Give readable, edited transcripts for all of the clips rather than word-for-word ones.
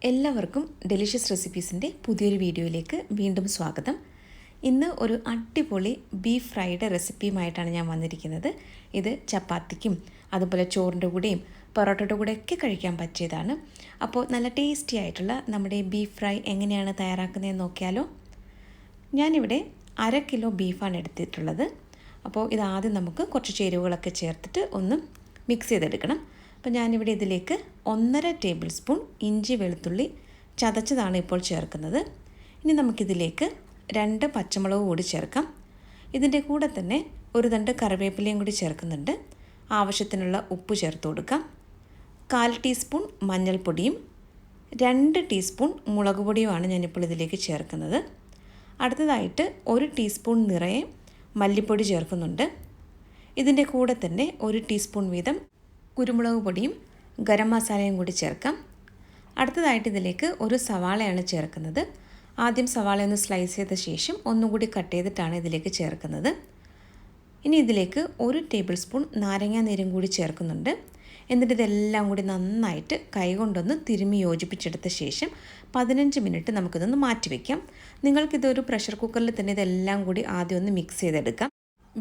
എല്ലാവർക്കും ഡെലിഷ്യസ് റെസിപ്പീസിൻ്റെ പുതിയൊരു വീഡിയോയിലേക്ക് വീണ്ടും സ്വാഗതം. ഇന്ന് ഒരു അടിപൊളി ബീഫ് ഫ്രൈഡ് റെസിപ്പിയുമായിട്ടാണ് ഞാൻ വന്നിരിക്കുന്നത്. ഇത് ചപ്പാത്തിക്കും അതുപോലെ ചോറിൻ്റെ കൂടെയും പൊറോട്ടയുടെ കൂടെയൊക്കെ കഴിക്കാൻ പറ്റിയതാണ്. അപ്പോൾ നല്ല ടേസ്റ്റി ആയിട്ടുള്ള നമ്മുടെ ബീഫ് ഫ്രൈ എങ്ങനെയാണ് തയ്യാറാക്കുന്നതെന്ന് നോക്കിയാലോ. ഞാനിവിടെ 1/2 കിലോ ബീഫാണ് എടുത്തിട്ടുള്ളത്. അപ്പോൾ ഇതാദ്യം നമുക്ക് കുറച്ച് ചേരുവകളൊക്കെ ചേർത്തിട്ട് ഒന്ന് മിക്സ് ചെയ്തെടുക്കണം. അപ്പോൾ ഞാനിവിടെ ഇതിലേക്ക് 1.5 ടേബിൾ സ്പൂൺ ഇഞ്ചി വെളുത്തുള്ളി ചതച്ചതാണ് ഇപ്പോൾ ചേർക്കുന്നത്. ഇനി നമുക്കിതിലേക്ക് 2 പച്ചമുളക് കൂടി ചേർക്കാം. ഇതിൻ്റെ കൂടെ തന്നെ ഒരു തണ്ട് കറിവേപ്പിലയും കൂടി ചേർക്കുന്നുണ്ട്. ആവശ്യത്തിനുള്ള ഉപ്പ് ചേർത്ത് കൊടുക്കാം. 1/4 ടീസ്പൂൺ മഞ്ഞൾപ്പൊടിയും 2 ടീസ്പൂൺ മുളക് പൊടിയുമാണ് ഞാനിപ്പോൾ ഇതിലേക്ക് ചേർക്കുന്നത്. അടുത്തതായിട്ട് 1 ടീസ്പൂൺ നിറയെ മല്ലിപ്പൊടി ചേർക്കുന്നുണ്ട്. ഇതിൻ്റെ കൂടെ തന്നെ 1 ടീസ്പൂൺ വീതം കുരുമുളക് പൊടിയും ഗരം മസാലയും കൂടി ചേർക്കാം. അടുത്തതായിട്ട് ഇതിലേക്ക് ഒരു സവാളയാണ് ചേർക്കുന്നത്. ആദ്യം സവാള ഒന്ന് സ്ലൈസ് ചെയ്ത ശേഷം ഒന്നുകൂടി കട്ട് ചെയ്തിട്ടാണ് ഇതിലേക്ക് ചേർക്കുന്നത്. ഇനി ഇതിലേക്ക് 1 ടേബിൾ സ്പൂൺ നാരങ്ങാ നീരും കൂടി ചേർക്കുന്നുണ്ട്. എന്നിട്ട് ഇതെല്ലാം കൂടി നന്നായിട്ട് കൈകൊണ്ടൊന്ന് തിരുമ്മി യോജിപ്പിച്ചെടുത്ത ശേഷം 15 മിനിറ്റ് നമുക്കിതൊന്ന് മാറ്റി വയ്ക്കാം. നിങ്ങൾക്കിതൊരു പ്രഷർ കുക്കറിൽ തന്നെ ഇതെല്ലാം കൂടി ആദ്യം ഒന്ന് മിക്സ് ചെയ്തെടുക്കാം.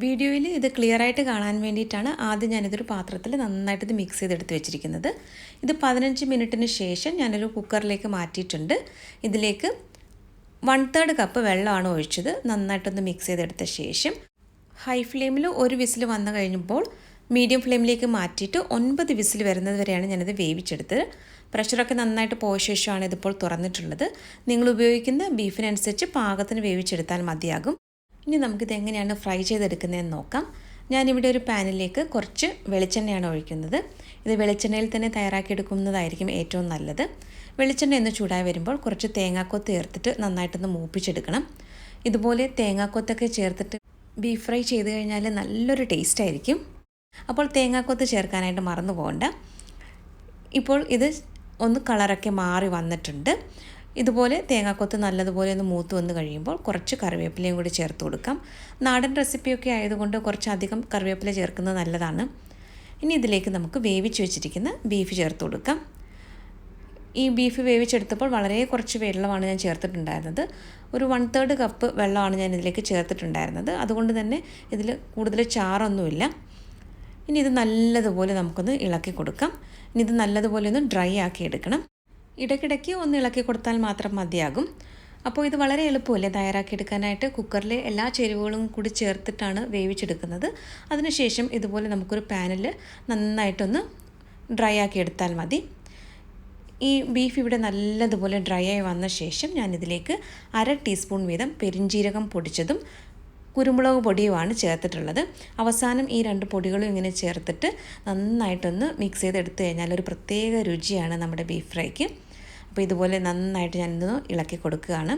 വീഡിയോയിൽ ഇത് ക്ലിയറായിട്ട് കാണാൻ വേണ്ടിയിട്ടാണ് ആദ്യം ഞാനിതൊരു പാത്രത്തിൽ നന്നായിട്ട് ഇത് മിക്സ് ചെയ്തെടുത്ത് വെച്ചിരിക്കുന്നത്. ഇത് 15 മിനിറ്റിന് ശേഷം ഞാനൊരു കുക്കറിലേക്ക് മാറ്റിയിട്ടുണ്ട്. ഇതിലേക്ക് 1/3 കപ്പ് വെള്ളമാണ് ഒഴിച്ചത്. നന്നായിട്ടൊന്ന് മിക്സ് ചെയ്തെടുത്ത ശേഷം ഹൈ ഫ്ലെയിമിൽ ഒരു വിസിൽ വന്നു കഴിഞ്ഞപ്പോൾ മീഡിയം ഫ്ലെയിമിലേക്ക് മാറ്റിയിട്ട് 9 വിസിൽ വരുന്നത് വരെയാണ് ഞാനിത് വേവിച്ചെടുത്തത്. പ്രഷറൊക്കെ നന്നായിട്ട് പോയ ശേഷമാണ് ഇതിപ്പോൾ തുറന്നിട്ടുള്ളത്. നിങ്ങൾ ഉപയോഗിക്കുന്ന ബീഫിനനുസരിച്ച് പാകത്തിന് വേവിച്ചെടുത്താൽ മതിയാകും. ഇനി നമുക്കിത് എങ്ങനെയാണ് ഫ്രൈ ചെയ്തെടുക്കുന്നതെന്ന് നോക്കാം. ഞാനിവിടെ ഒരു പാനിലേക്ക് കുറച്ച് വെളിച്ചെണ്ണയാണ് ഒഴിക്കുന്നത്. ഇത് വെളിച്ചെണ്ണയിൽ തന്നെ തയ്യാറാക്കിയെടുക്കുന്നതായിരിക്കും ഏറ്റവും നല്ലത്. വെളിച്ചെണ്ണ ഒന്ന് ചൂടായി വരുമ്പോൾ കുറച്ച് തേങ്ങാക്കൊത്ത് ചേർത്തിട്ട് നന്നായിട്ടൊന്ന് മൂപ്പിച്ചെടുക്കണം. ഇതുപോലെ തേങ്ങാക്കൊത്തൊക്കെ ചേർത്തിട്ട് ബീഫ് ഫ്രൈ ചെയ്ത് കഴിഞ്ഞാൽ നല്ലൊരു ടേസ്റ്റ് ആയിരിക്കും. അപ്പോൾ തേങ്ങാക്കൊത്ത് ചേർക്കാനായിട്ട് മറന്നു പോകണ്ട. ഇപ്പോൾ ഇത് ഒന്ന് കളറൊക്കെ മാറി വന്നിട്ടുണ്ട്. ഇതുപോലെ തേങ്ങാക്കൊത്ത് നല്ലതുപോലെ ഒന്ന് മൂത്ത് വന്ന് കഴിയുമ്പോൾ കുറച്ച് കറിവേപ്പിലയും കൂടി ചേർത്ത് കൊടുക്കാം. നാടൻ റെസിപ്പിയൊക്കെ ആയതുകൊണ്ട് കുറച്ചധികം കറിവേപ്പില ചേർക്കുന്നത് നല്ലതാണ്. ഇനി ഇതിലേക്ക് നമുക്ക് വേവിച്ച് വെച്ചിരിക്കുന്ന ബീഫ് ചേർത്ത് കൊടുക്കാം. ഈ ബീഫ് വേവിച്ചെടുത്തപ്പോൾ വളരെ കുറച്ച് വെള്ളമാണ് ഞാൻ ചേർത്തിട്ടുണ്ടായിരുന്നത്. ഒരു 1/3 കപ്പ് വെള്ളമാണ് ഞാൻ ഇതിലേക്ക് ചേർത്തിട്ടുണ്ടായിരുന്നത്. അതുകൊണ്ട് തന്നെ ഇതിൽ കൂടുതൽ ചാറൊന്നുമില്ല. ഇനി ഇത് നല്ലതുപോലെ നമുക്കൊന്ന് ഇളക്കി കൊടുക്കാം. ഇനി ഇത് നല്ലതുപോലെ ഒന്ന് ഡ്രൈ ആക്കി എടുക്കണം. ഇടയ്ക്കിടയ്ക്ക് ഒന്ന് ഇളക്കി കൊടുത്താൽ മാത്രം മതിയാകും. അപ്പോൾ ഇത് വളരെ എളുപ്പമല്ലേ തയ്യാറാക്കിയെടുക്കാനായിട്ട്. കുക്കറിലെ എല്ലാ ചേരുവകളും കൂടി ചേർത്തിട്ടാണ് വേവിച്ചെടുക്കുന്നത്. അതിനുശേഷം ഇതുപോലെ നമുക്കൊരു പാനിൽ നന്നായിട്ടൊന്ന് ഡ്രൈ ആക്കി എടുത്താൽ മതി. ഈ ബീഫ് ഇവിടെ നല്ലതുപോലെ ഡ്രൈ ആയി വന്ന ശേഷം ഞാനിതിലേക്ക് 1/2 ടീസ്പൂൺ വീതം പെരിഞ്ജീരകം പൊടിച്ചതും കുരുമുളക് പൊടിയുമാണ് ചേർത്തിട്ടുള്ളത്. അവസാനം ഈ 2 പൊടികളും ഇങ്ങനെ ചേർത്തിട്ട് നന്നായിട്ടൊന്ന് മിക്സ് ചെയ്തെടുത്ത് കഴിഞ്ഞാൽ ഒരു പ്രത്യേക രുചിയാണ് നമ്മുടെ ബീഫ് ഫ്രൈക്ക്. അപ്പോൾ ഇതുപോലെ നന്നായിട്ട് ഞാനിന്ന് ഇളക്കി കൊടുക്കുകയാണ്.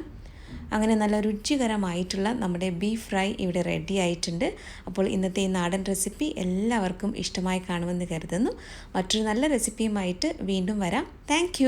അങ്ങനെ നല്ല രുചികരമായിട്ടുള്ള നമ്മുടെ ബീഫ് ഫ്രൈ ഇവിടെ റെഡി ആയിട്ടുണ്ട്. അപ്പോൾ ഇന്നത്തെ ഈ നാടൻ റെസിപ്പി എല്ലാവർക്കും ഇഷ്ടമായി കാണുമെന്ന് കരുതുന്നു. മറ്റൊരു നല്ല റെസിപ്പിയുമായിട്ട് വീണ്ടും വരാം. താങ്ക്